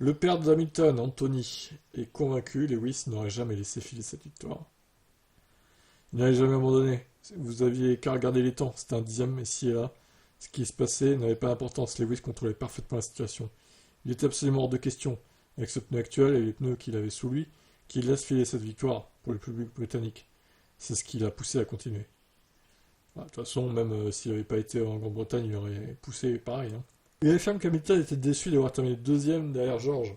Le père d'Hamilton, Anthony, est convaincu, Lewis n'aurait jamais laissé filer cette victoire. Il n'avait jamais abandonné. Vous aviez qu'à regarder les temps, c'était un dixième ici et là. Ce qui se passait n'avait pas d'importance, Lewis contrôlait parfaitement la situation. Il était absolument hors de question, avec ce pneu actuel et les pneus qu'il avait sous lui, qu'il laisse filer cette victoire pour le public britannique. C'est ce qui l'a poussé à continuer. De toute façon, même s'il n'avait pas été en Grande-Bretagne, il aurait poussé pareil. Hein. Il affirme qu'Hamilton était déçu d'avoir terminé deuxième derrière George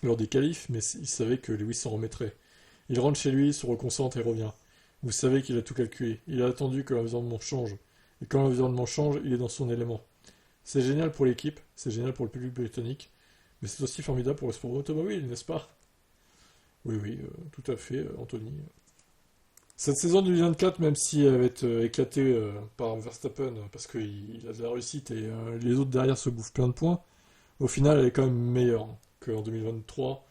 lors des qualifs, mais il savait que Lewis s'en remettrait. Il rentre chez lui, se reconcentre et revient. Vous savez qu'il a tout calculé. Il a attendu que l'environnement change. Et quand l'environnement change, il est dans son élément. C'est génial pour l'équipe, c'est génial pour le public britannique, mais c'est aussi formidable pour le sport automobile, n'est-ce pas? Oui, oui, tout à fait, Anthony. Cette saison 2024, même si elle va être éclatée par Verstappen, parce qu'il a de la réussite et les autres derrière se bouffent plein de points, au final, elle est quand même meilleure qu'en 2023.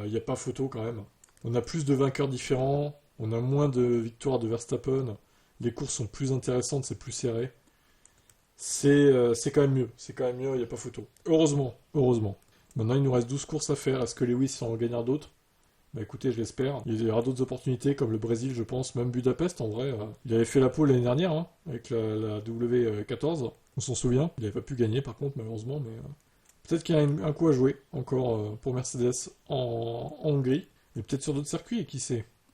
Il n'y a pas photo quand même. On a plus de vainqueurs différents, on a moins de victoires de Verstappen, les courses sont plus intéressantes, c'est plus serré. C'est quand même mieux, c'est quand même mieux, il n'y a pas photo. Heureusement, heureusement. Maintenant, il nous reste 12 courses à faire. Est-ce que Lewis en gagnera d'autres? Bah écoutez, je l'espère. Il y aura d'autres opportunités comme le Brésil, je pense, même Budapest en vrai. Il avait fait la pole l'année dernière hein, avec la W14, on s'en souvient. Il n'avait pas pu gagner par contre, malheureusement, mais peut-être qu'il y a un coup à jouer encore pour Mercedes en Hongrie, et peut-être sur d'autres circuits, qui sait.